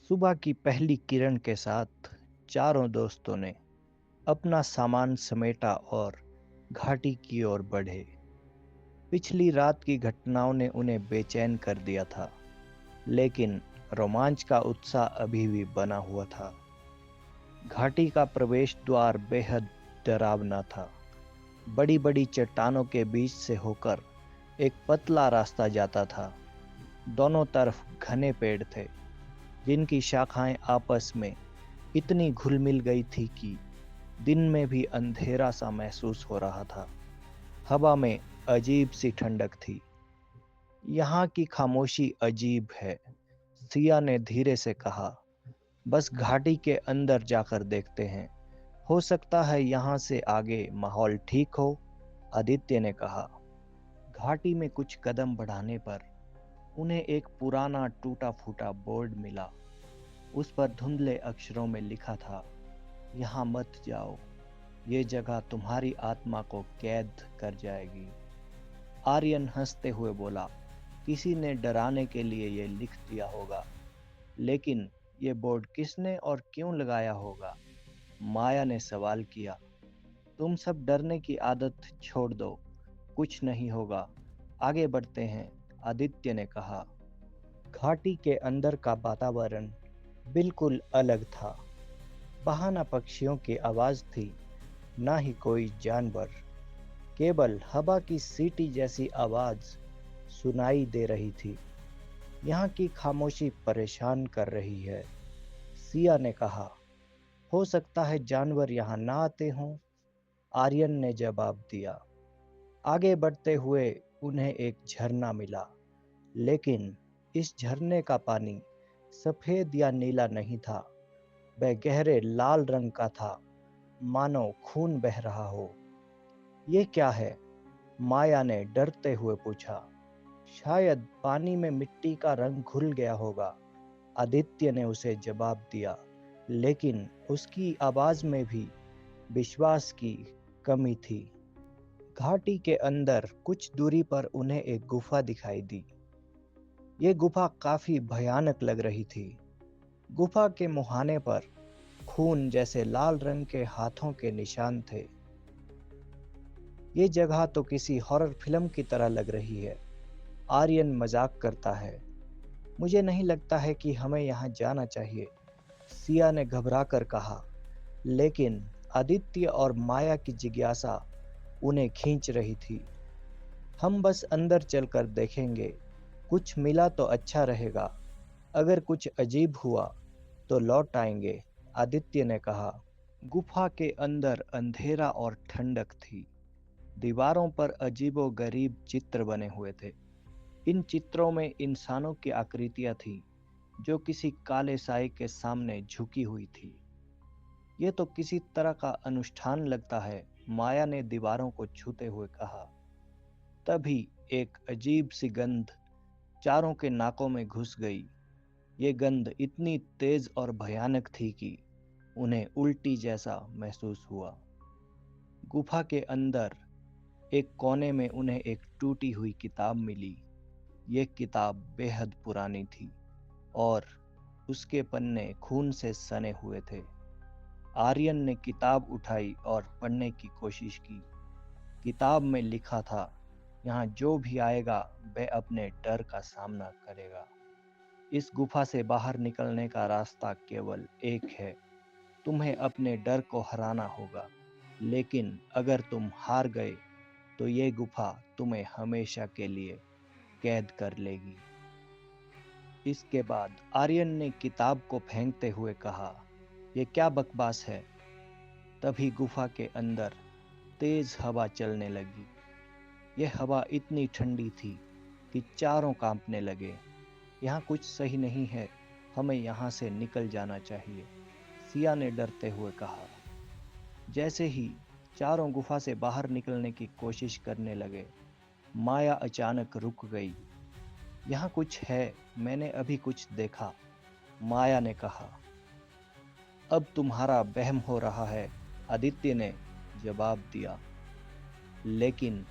सुबह की पहली किरण के साथ चारों दोस्तों ने अपना सामान समेटा और घाटी की ओर बढ़े। पिछली रात की घटनाओं ने उन्हें बेचैन कर दिया था, लेकिन रोमांच का उत्साह अभी भी बना हुआ था। घाटी का प्रवेश द्वार बेहद डरावना था। बड़ी बड़ी चट्टानों के बीच से होकर एक पतला रास्ता जाता था। दोनों तरफ घने पेड़ थे, जिनकी शाखाएं आपस में इतनी घुल मिल गई थी कि दिन में भी अंधेरा सा महसूस हो रहा था। हवा में अजीब सी ठंडक थी। यहाँ की खामोशी अजीब है, सिया ने धीरे से कहा। बस घाटी के अंदर जाकर देखते हैं। हो सकता है यहाँ से आगे माहौल ठीक हो, आदित्य ने कहा। घाटी में कुछ कदम बढ़ाने पर उन्हें एक पुराना टूटा फूटा बोर्ड मिला। उस पर धुंधले अक्षरों में लिखा था, यहाँ मत जाओ, ये जगह तुम्हारी आत्मा को कैद कर जाएगी। आर्यन हंसते हुए बोला, किसी ने डराने के लिए ये लिख दिया होगा, लेकिन ये बोर्ड किसने और क्यों लगाया होगा? माया ने सवाल किया। तुम सब डरने की आदत छोड़ दो, कुछ नहीं होगा, आगे बढ़ते हैं, आदित्य ने कहा। घाटी के अंदर का वातावरण बिल्कुल अलग था। वहां न पक्षियों की आवाज थी, ना ही कोई जानवर। केवल हवा की सीटी जैसी आवाज सुनाई दे रही थी। यहाँ की खामोशी परेशान कर रही है, सिया ने कहा। हो सकता है जानवर यहाँ ना आते हों, आर्यन ने जवाब दिया। आगे बढ़ते हुए उन्हें एक झरना मिला, लेकिन इस झरने का पानी सफेद या नीला नहीं था। वह गहरे लाल रंग का था, मानो खून बह रहा हो। ये क्या है? माया ने डरते हुए पूछा। शायद पानी में मिट्टी का रंग घुल गया होगा, आदित्य ने उसे जवाब दिया, लेकिन उसकी आवाज में भी विश्वास की कमी थी। घाटी के अंदर कुछ दूरी पर उन्हें एक गुफा दिखाई दी। ये गुफा काफी भयानक लग रही थी। गुफा के मुहाने पर खून जैसे लाल रंग के हाथों के निशान थे। ये जगह तो किसी हॉरर फिल्म की तरह लग रही है, आर्यन मजाक करता है। मुझे नहीं लगता है कि हमें यहाँ जाना चाहिए, सिया ने घबरा कर कहा। लेकिन आदित्य और माया की जिज्ञासा उन्हें खींच रही थी। हम बस अंदर चलकर देखेंगे, कुछ मिला तो अच्छा रहेगा, अगर कुछ अजीब हुआ तो लौट आएंगे, आदित्य ने कहा। गुफा के अंदर अंधेरा और ठंडक थी। दीवारों पर अजीबो-गरीब चित्र बने हुए थे। इन चित्रों में इंसानों की आकृतियां थीं, जो किसी काले साए के सामने झुकी हुई थी। ये तो किसी तरह का अनुष्ठान लगता है, माया ने दीवारों को छूते हुए कहा। तभी एक अजीब सी गंध चारों के नाकों में घुस गई। ये गंध इतनी तेज और भयानक थी कि उन्हें उल्टी जैसा महसूस हुआ। गुफा के अंदर एक कोने में उन्हें एक टूटी हुई किताब मिली। ये किताब बेहद पुरानी थी और उसके पन्ने खून से सने हुए थे। आर्यन ने किताब उठाई और पढ़ने की कोशिश की। किताब में लिखा था, यहाँ जो भी आएगा वह अपने डर का सामना करेगा। इस गुफा से बाहर निकलने का रास्ता केवल एक है, तुम्हें अपने डर को हराना होगा। लेकिन अगर तुम हार गए तो ये गुफा तुम्हें हमेशा के लिए कैद कर लेगी। इसके बाद आर्यन ने किताब को फेंकते हुए कहा, यह क्या बकवास है? तभी गुफा के अंदर तेज हवा चलने लगी। यह हवा इतनी ठंडी थी कि चारों कांपने लगे। यहाँ कुछ सही नहीं है, हमें यहाँ से निकल जाना चाहिए, सिया ने डरते हुए कहा। जैसे ही चारों गुफा से बाहर निकलने की कोशिश करने लगे, माया अचानक रुक गई। यहाँ कुछ है, मैंने अभी कुछ देखा, माया ने कहा। अब तुम्हारा वहम हो रहा है, आदित्य ने जवाब दिया। लेकिन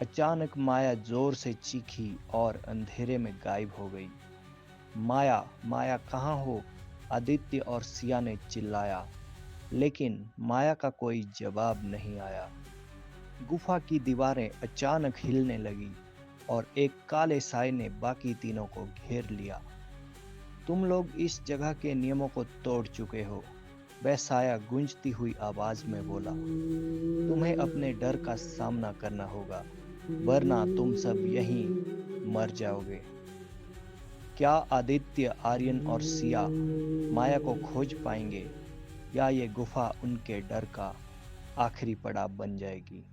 अचानक माया जोर से चीखी और अंधेरे में गायब हो गई। माया, माया कहाँ हो? आदित्य और सिया ने चिल्लाया, लेकिन माया का कोई जवाब नहीं आया। गुफा की दीवारें अचानक हिलने लगी और एक काले साए ने बाकी तीनों को घेर लिया। तुम लोग इस जगह के नियमों को तोड़ चुके हो, वह साया गूंजती हुई आवाज में बोला। तुम्हें अपने डर का सामना करना होगा, वरना तुम सब यहीं मर जाओगे। क्या आदित्य, आर्यन और सिया माया को खोज पाएंगे, या ये गुफा उनके डर का आखिरी पड़ाव बन जाएगी?